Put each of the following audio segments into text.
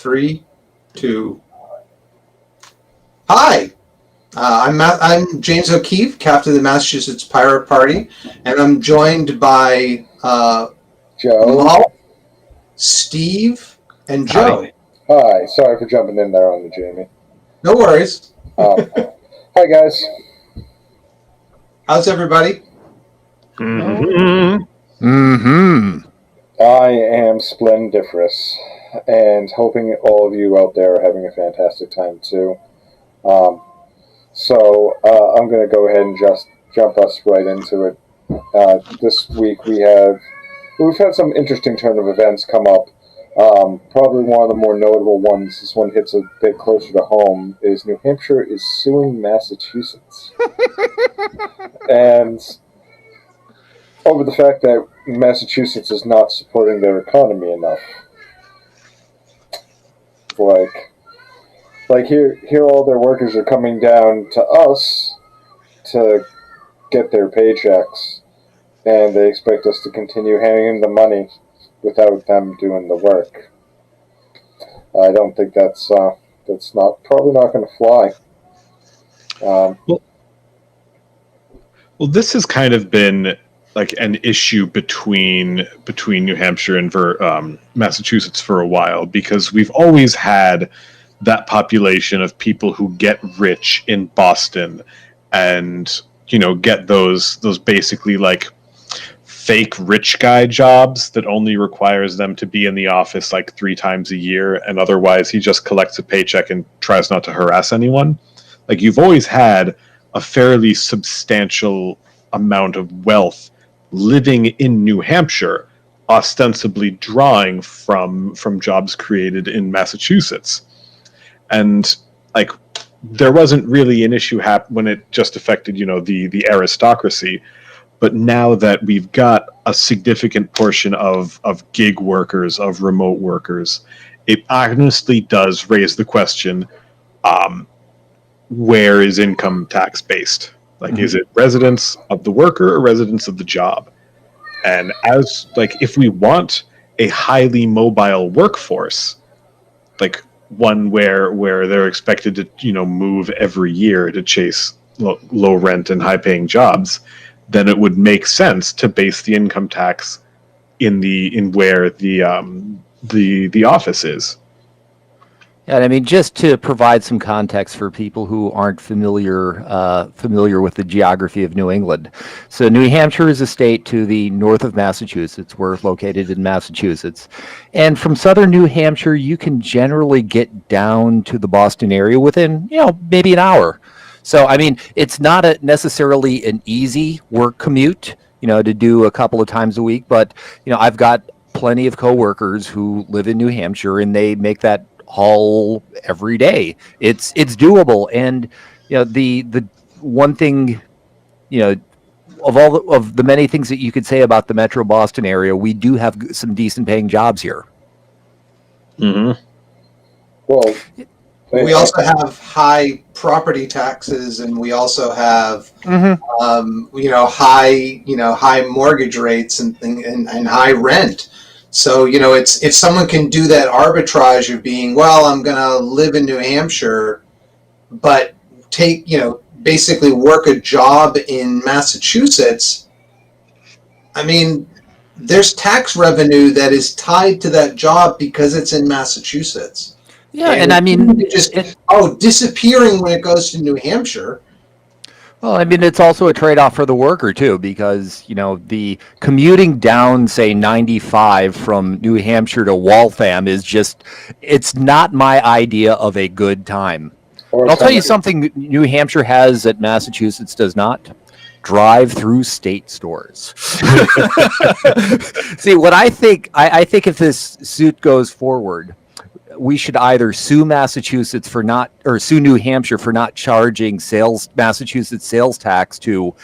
3, 2. Hi, I'm James O'Keefe, captain of the Massachusetts Pirate Party, and I'm joined by Joe, Malt, Steve, and Joe. Hi, sorry for jumping in there on you, Jamie. No worries. Hi, guys. How's everybody? I am splendiferous, and hoping all of you out there are having a fantastic time too. So I'm going to go ahead and just jump us right into it. This week we've had some interesting turn of events come up. Probably one of the more notable ones, this one hits a bit closer to home, is New Hampshire is suing Massachusetts. And over the fact that Massachusetts is not supporting their economy enough. Like here all their workers are coming down to us to get their paychecks, and they expect us to continue handing them the money without them doing the work. I don't think that's probably not going to fly. Well, this has kind of been like an issue between New Hampshire and Massachusetts for a while, because we've always had that population of people who get rich in Boston and, you know, get those basically like fake rich guy jobs that only requires them to be in the office like 3 times a year, and otherwise he just collects a paycheck and tries not to harass anyone. Like, you've always had a fairly substantial amount of wealth living in New Hampshire, ostensibly drawing from jobs created in Massachusetts. And like, there wasn't really an issue when it just affected, you know, the aristocracy. But now that we've got a significant portion of gig workers, of remote workers, it honestly does raise the question, where is income tax based? Like, is it residence of the worker or residence of the job? And as, like, if we want a highly mobile workforce, like one where they're expected to, you know, move every year to chase low rent and high paying jobs, then it would make sense to base the income tax in where the office is. And I mean, just to provide some context for people who aren't familiar with the geography of New England. So New Hampshire is a state to the north of Massachusetts. We're located in Massachusetts. And from southern New Hampshire, you can generally get down to the Boston area within, you know, maybe an hour. So, I mean, it's not necessarily an easy work commute, you know, to do a couple of times a week. But, you know, I've got plenty of coworkers who live in New Hampshire, and they make that haul every day. It's doable. And, you know, the one thing, you know, of the many things that you could say about the Metro Boston area, we do have some decent paying jobs here. Well, we also have high property taxes, and we also have high mortgage rates and high rent. So, you know, it's, if someone can do that arbitrage of being, well, I'm going to live in New Hampshire, but take, you know, basically work a job in Massachusetts. I mean, there's tax revenue that is tied to that job because it's in Massachusetts. Yeah, and I mean, disappearing when it goes to New Hampshire. Well, I mean, it's also a trade-off for the worker, too, because, you know, the commuting down, say, 95 from New Hampshire to Waltham is just, it's not my idea of a good time. And I'll tell you something New Hampshire has that Massachusetts does not. Drive-through state stores. See, what I think if this suit goes forward, we should either sue Massachusetts sue New Hampshire for not charging Massachusetts sales tax to,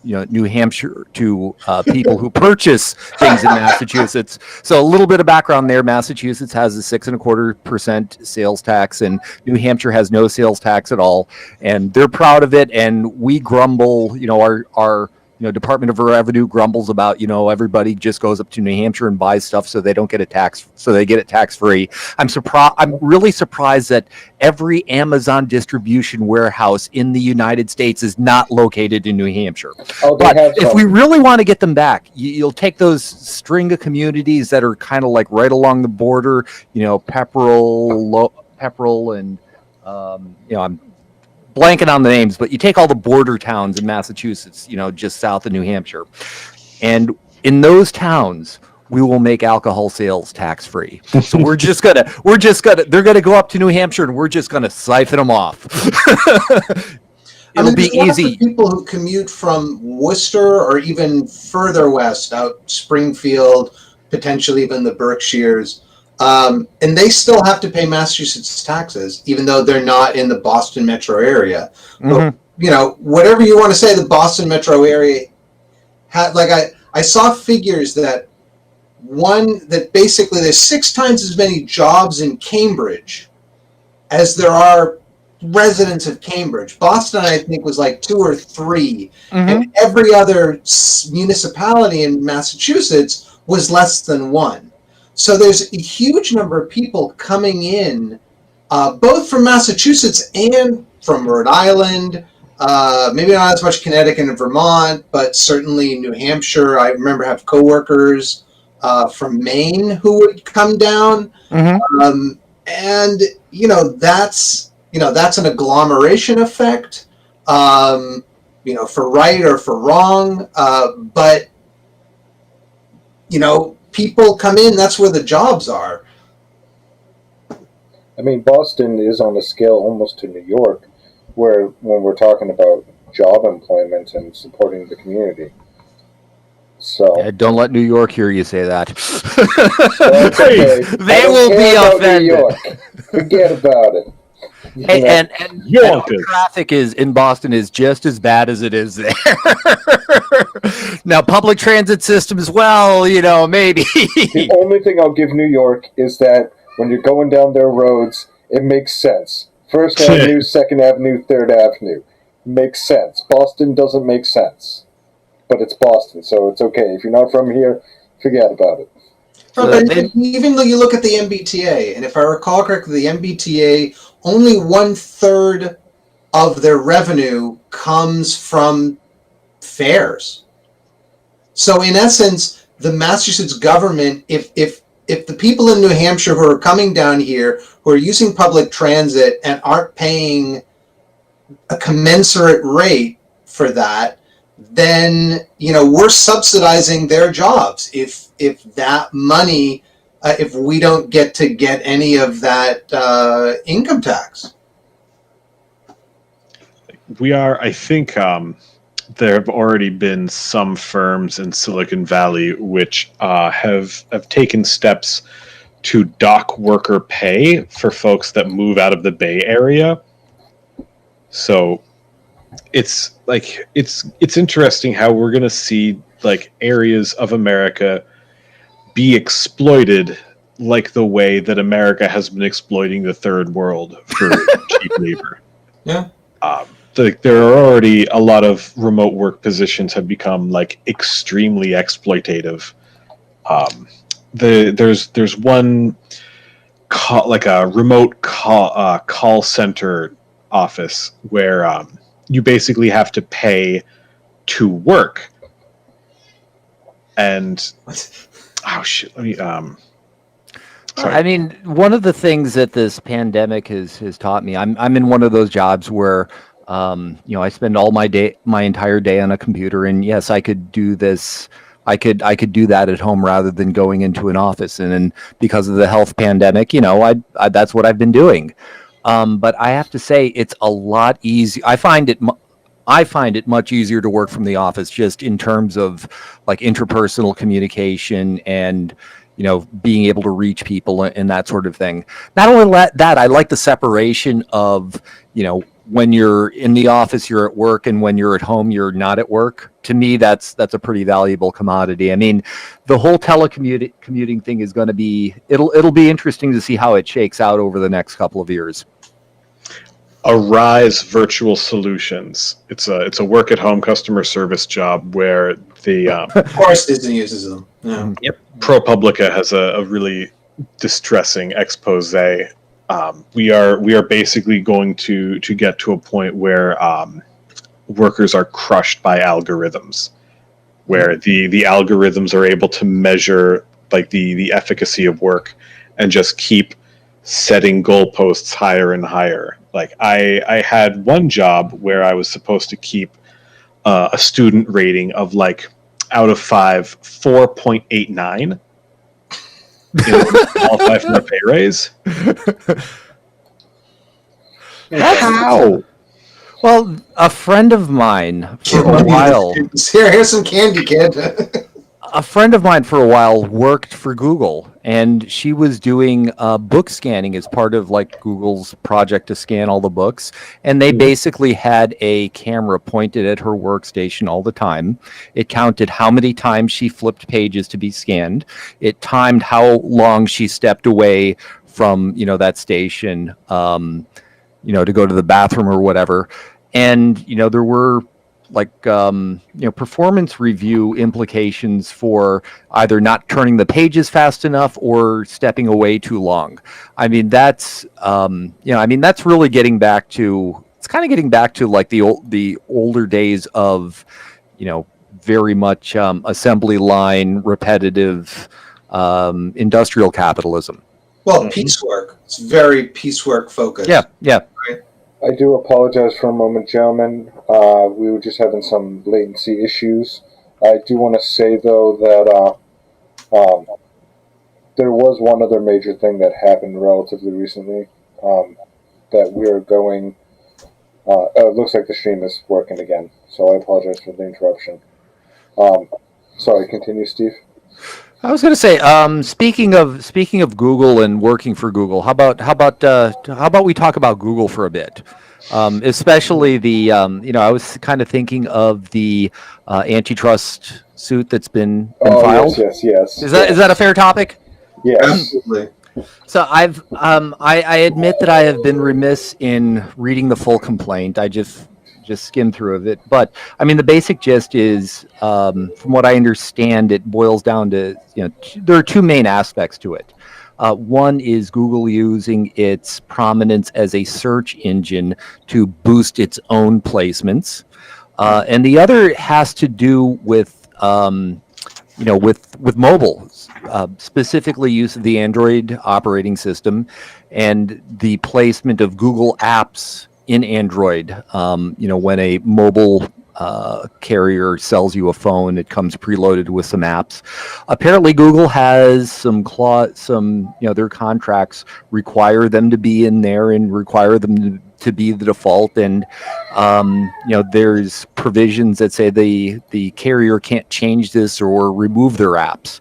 New Hampshire, to people who purchase things in Massachusetts. So a little bit of background there: Massachusetts has a 6.25% sales tax, and New Hampshire has no sales tax at all, and they're proud of it. And we grumble, you know, our Department of Revenue grumbles about, everybody just goes up to New Hampshire and buys stuff so they don't get so they get it tax free. I'm really surprised that every Amazon distribution warehouse in the United States is not located in New Hampshire. Oh, but if we really want to get them back, you'll take those string of communities that are kind of like right along the border, Pepperell, and I'm blanking on the names, but you take all the border towns in Massachusetts, just south of New Hampshire, and in those towns we will make alcohol sales tax free. So they're gonna go up to New Hampshire and we're just gonna siphon them off. It'll be easy. People who commute from Worcester or even further west, out Springfield, potentially even the Berkshires. And they still have to pay Massachusetts taxes, even though they're not in the Boston metro area. Mm-hmm. But, whatever you want to say, the Boston metro area had, I saw figures that basically there's 6 times as many jobs in Cambridge as there are residents of Cambridge. Boston, I think, was like 2 or 3, Mm-hmm. and every other municipality in Massachusetts was less than 1. So there's a huge number of people coming in, both from Massachusetts and from Rhode Island, maybe not as much Connecticut and Vermont, but certainly New Hampshire. I remember I have coworkers from Maine who would come down. Mm-hmm. And, that's an agglomeration effect, for right or for wrong. But, people come in, that's where the jobs are. I mean, Boston is on a scale almost to New York, where when we're talking about job employment and supporting the community. So Don't let New York hear you say that. that's okay. They will be offended. New York. Forget about it. And traffic in Boston is just as bad as it is there. Now, public transit system as well, maybe. The only thing I'll give New York is that when you're going down their roads, it makes sense. First Avenue, Second Avenue, Third Avenue. Makes sense. Boston doesn't make sense. But it's Boston, so it's okay. If you're not from here, forget about it. Even though you look at the MBTA, and if I recall correctly, the MBTA, only 1/3 of their revenue comes from fares. So in essence, the Massachusetts government, if the people in New Hampshire who are coming down here, who are using public transit and aren't paying a commensurate rate for that, then we're subsidizing their jobs. If that money, if we don't get any of that income tax, we are. I think there have already been some firms in Silicon Valley which have taken steps to dock worker pay for folks that move out of the Bay Area. So it's interesting how we're going to see areas of America be exploited like the way that America has been exploiting the third world for cheap labor. Yeah. There are already a lot of remote work positions have become extremely exploitative. There's one a remote call center office where you basically have to pay to work. And sorry. I mean, one of the things that this pandemic has taught me, I'm in one of those jobs where I spend all my entire day on a computer, and yes, I could do this. I could do that at home rather than going into an office. And then because of the health pandemic, that's what I've been doing. But I have to say, it's a lot easier. I find it much easier to work from the office, just in terms of interpersonal communication and being able to reach people and that sort of thing. Not only that, I like the separation of when you're in the office, you're at work, and when you're at home, you're not at work. To me, that's a pretty valuable commodity. I mean, the whole telecommuting thing is going to be it'll be interesting to see how it shakes out over the next couple of years. Arise Virtual Solutions. It's a work at home customer service job where the Of course, Disney uses them. Yeah. ProPublica has a really distressing expose. We are basically going to get to a point where workers are crushed by algorithms, where the algorithms are able to measure like the efficacy of work and just keep setting goalposts higher and higher. Like I had one job where I was supposed to keep a student rating of like out of 5, 4.89. Qualify for a pay raise. How? Well, a friend of mine for a while. Here's some candy, kid. A friend of mine for a while worked for Google, and she was doing book scanning as part of like Google's project to scan all the books. And they basically had a camera pointed at her workstation all the time. It counted how many times she flipped pages to be scanned. It timed how long she stepped away from that station, to go to the bathroom or whatever. And there were like performance review implications for either not turning the pages fast enough or stepping away too long. I mean that's that's really getting back to like the older days of very much assembly line repetitive industrial capitalism. Well, piecework. It's very piecework focused. Yeah. Right? I do apologize for a moment, gentlemen. We were just having some latency issues. I do want to say, though, that there was one other major thing that happened relatively recently that we are going... it looks like the stream is working again, so I apologize for the interruption. Sorry, continue, Steve. I was going to say, speaking of Google and working for Google, how about we talk about Google for a bit, especially the I was kind of thinking of the antitrust suit that's been filed. Yes. Is that a fair topic? Yes. Absolutely. So I admit that I have been remiss in reading the full complaint. I just skimmed through it, but I mean the basic gist is, from what I understand, it boils down to there are two main aspects to it. One is Google using its prominence as a search engine to boost its own placements, and the other has to do with with mobile, specifically use of the Android operating system and the placement of Google apps in Android. When a mobile carrier sells you a phone, it comes preloaded with some apps. Apparently, Google has some their contracts require them to be in there and require them to be the default. And there's provisions that say the carrier can't change this or remove their apps.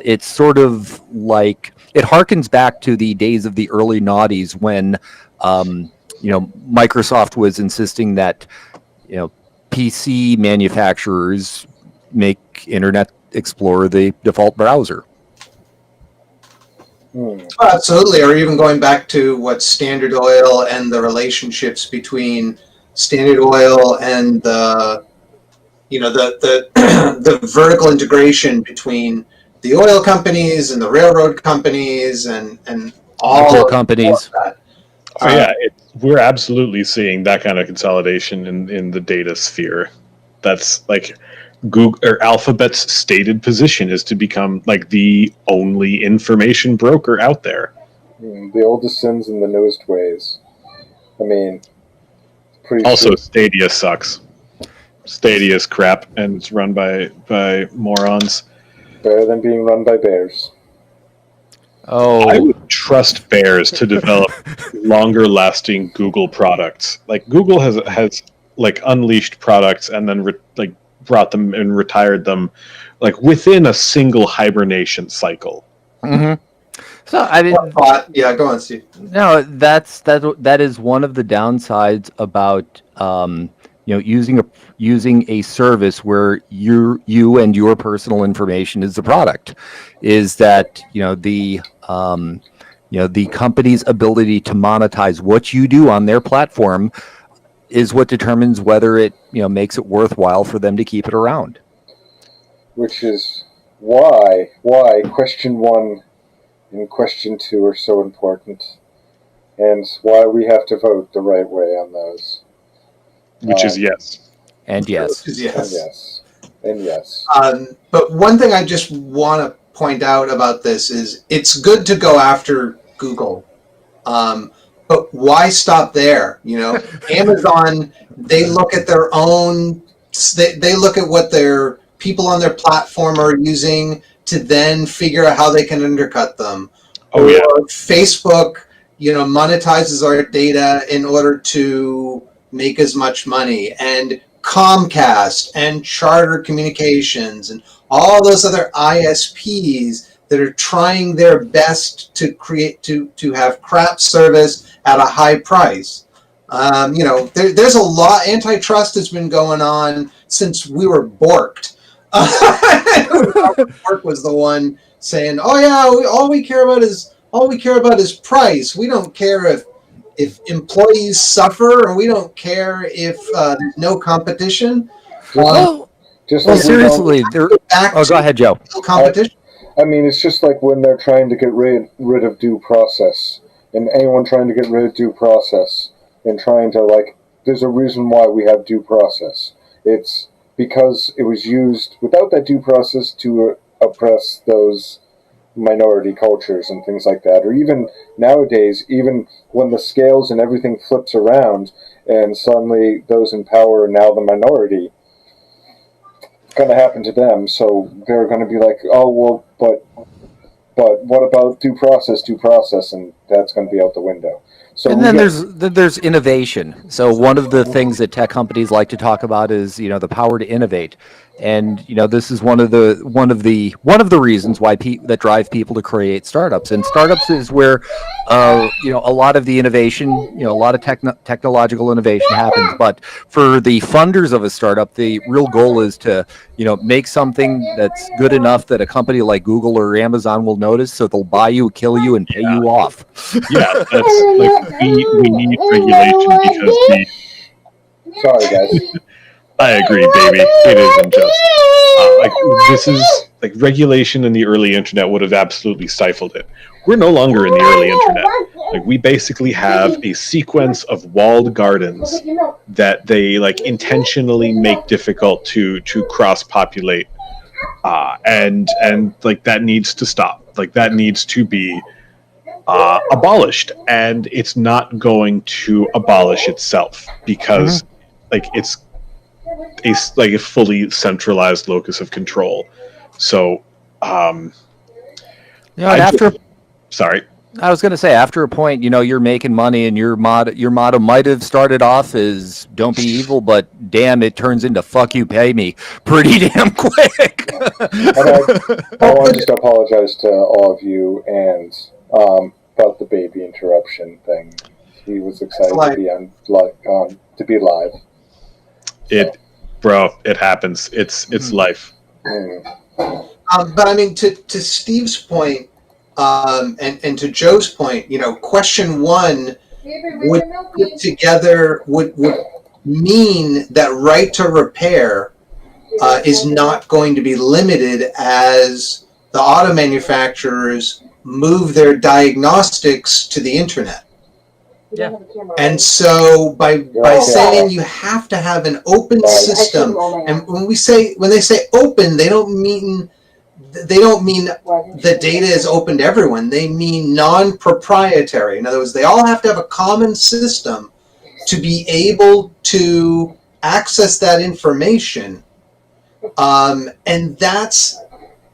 It's sort of like it harkens back to the days of the early noughties when Microsoft was insisting that PC manufacturers make Internet Explorer the default browser. Absolutely, or even going back to what Standard Oil and the relationships between Standard Oil and the the vertical integration between the oil companies and the railroad companies and all of companies. That. So yeah, we're absolutely seeing that kind of consolidation in the data sphere. That's like Google or Alphabet's stated position is to become like the only information broker out there. The oldest sins in the newest ways. I mean, pretty. Also, sure. Stadia sucks. Stadia is crap, and it's run by morons. Better than being run by bears. Oh, I would trust bears to develop longer-lasting Google products. Like Google has like unleashed products and then brought them and retired them, like within a single hibernation cycle. Mm-hmm. So I mean, yeah, go on, Steve. No, that is one of the downsides about using a service where you and your personal information is the product, is that the company's ability to monetize what you do on their platform is what determines whether it makes it worthwhile for them to keep it around. Which is why question 1 and question 2 are so important, and why we have to vote the right way on those. Which is yes. And yes. Yes. And yes. But one thing I just want to point out about this is it's good to go after Google. But why stop there? Amazon, they look at their own, they look at what their people on their platform are using to then figure out how they can undercut them. Oh, yeah. Or Facebook, monetizes our data in order to make as much money. And Comcast and Charter Communications and all those other ISPs that are trying their best to create to have crap service at a high price. There's a lot. Antitrust has been going on since we were borked. Bork was the one saying, "Oh yeah, all we care about is price. We don't care if employees suffer, or we don't care if there's no competition." Seriously, go ahead, Joe. Competition. I mean, it's just like when they're trying to get rid of due process, and anyone trying to get rid of due process, and trying to, there's a reason why we have due process. It's because it was used without that due process to oppress those minority cultures and things like that. Or even nowadays, even when the scales and everything flips around, and suddenly those in power are now the minority, it's going to happen to them. So they're going to be like, oh, well, but what about due process, and that's going to be out the window. So and then there's innovation. So one of the things that tech companies like to talk about is the power to innovate, and this is one of the reasons why that drive people to create startups. And startups is where a lot of the innovation, a lot of technological innovation happens. But for the funders of a startup, the real goal is to make something that's good enough that a company like Google or Amazon will notice, so they'll buy you, kill you, and pay you off. Yeah, that's we need regulation because Sorry, guys. I agree, baby. It isn't just this is regulation in the early internet would have absolutely stifled it. We're no longer in the early internet. We basically have a sequence of walled gardens that they intentionally make difficult to cross-populate, and that needs to stop. That needs to be abolished, and it's not going to abolish itself because it's a fully centralized locus of control. So sorry, I was going to say, after a point, you're making money, and your motto might have started off as "Don't be evil," but damn, it turns into "Fuck you, pay me" pretty damn quick. I want to just apologize to all of you and about the baby interruption thing. He was excited to be live. It happens. It's life. But I mean, to Steve's point, and to Joe's point, question 1 would put together would mean that right to repair is not going to be limited as the auto manufacturers move their diagnostics to the internet. Yeah. And so by saying you have to have an open system, and when they say open, they don't mean the data is open to everyone. They mean non-proprietary. In other words, they all have to have a common system to be able to access that information, and that's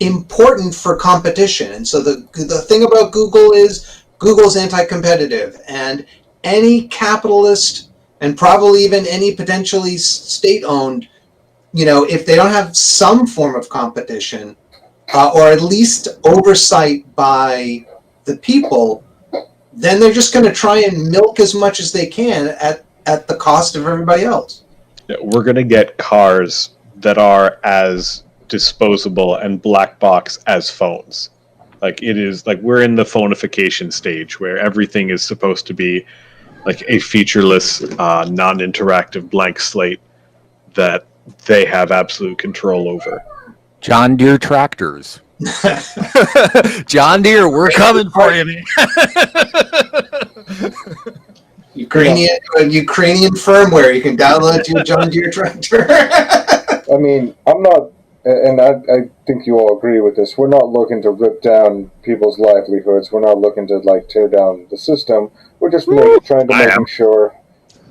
important for competition. And so the thing about Google is Google's anti-competitive, and any capitalist, and probably even any potentially state-owned, if they don't have some form of competition, or at least oversight by the people, then they're just going to try and milk as much as they can at the cost of everybody else. We're going to get cars that are as disposable and black box as phones. Like it is like we're in the phonification stage where everything is supposed to be like a featureless, non-interactive blank slate that they have absolute control over. John Deere tractors. John Deere, we're coming for you, man. Ukrainian firmware. You can download to your John Deere tractor. I mean, I'm not, and I think you all agree with this. We're not looking to rip down people's livelihoods. We're not looking to tear down the system. We're just trying to make sure.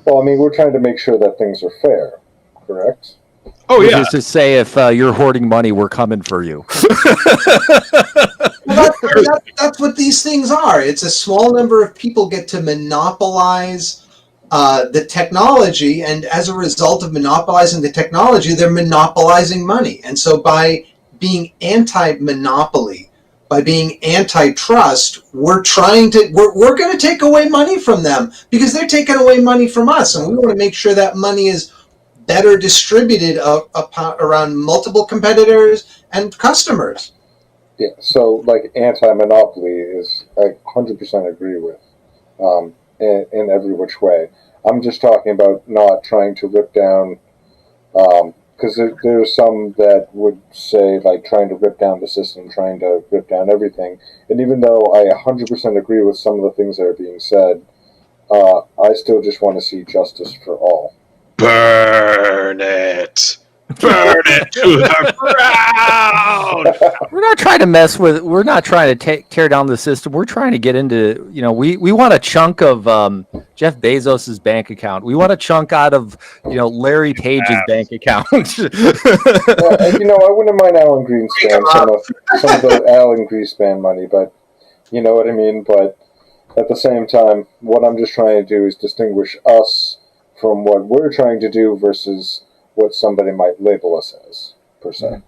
Well, I mean, we're trying to make sure that things are fair. Correct. Oh yeah. Just to say, if you're hoarding money, we're coming for you. Well, that's what these things are. It's a small number of people get to monopolize the technology, and as a result of monopolizing the technology, they're monopolizing money. And so by being anti-monopoly, by being antitrust, we're going to take away money from them because they're taking away money from us, and we want to make sure that money is better distributed around multiple competitors and customers. Yeah, so anti-monopoly is I 100% agree with in every which way. I'm just talking about not trying to rip down, because there's some that would say trying to rip down the system, trying to rip down everything. And even though I 100% agree with some of the things that are being said, I still just want to see justice for all. Burn it. Burn it to the ground. We're not trying to we're not trying to tear down the system. We're trying to get into, we want a chunk of Jeff Bezos's bank account. We want a chunk out of, Larry Page's bank account. Well, I wouldn't mind Alan Greenspan, some of the Alan Greenspan money, but you know what I mean? But at the same time, what I'm just trying to do is distinguish us from what we're trying to do versus what somebody might label us as, per se.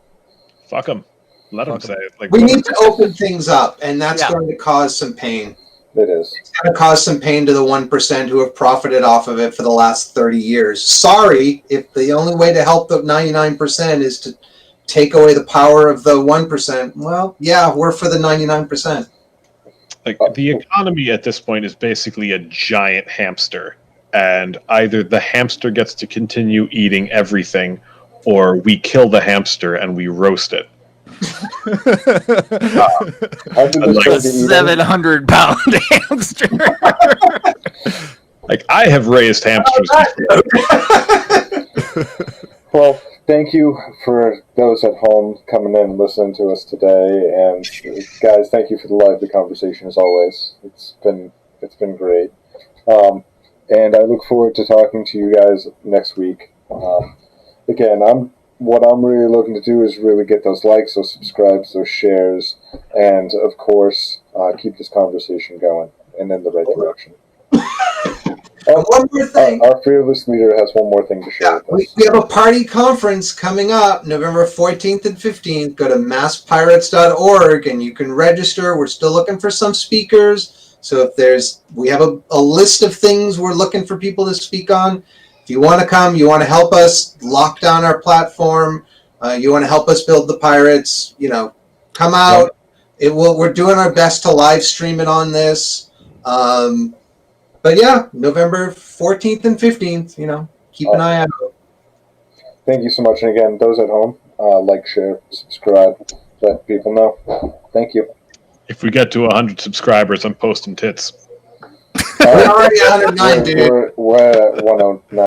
Fuck them. Let them say it. We need to open things up, and that's going to cause some pain. It is. It's going to cause some pain to the 1% who have profited off of it for the last 30 years. Sorry, if the only way to help the 99% is to take away the power of the 1%, well, yeah, we're for the 99%. The economy at this point is basically a giant hamster. And either the hamster gets to continue eating everything, or we kill the hamster and we roast it. A 700-pound hamster. I have raised hamsters. Well, thank you for those at home coming in and listening to us today. And guys, thank you for the lively conversation as always. It's been great. And I look forward to talking to you guys next week. Again, what I'm really looking to do is really get those likes, those subscribes, those shares, and of course, keep this conversation going and in the right direction. One more thing. Our fearless leader has one more thing to share with us. We have a party conference coming up November 14th and 15th. Go to masspirates.org and you can register. We're still looking for some speakers. So we have a list of things we're looking for people to speak on. If you want to come, you want to help us lock down our platform, you want to help us build the pirates, come out. We're doing our best to live stream it on this. But yeah, November 14th and 15th, keep an eye out. Thank you so much. And again, those at home, like, share, subscribe, let people know. Thank you. If we get to 100 subscribers, I'm posting tits. We're already 109, dude. We're at 109.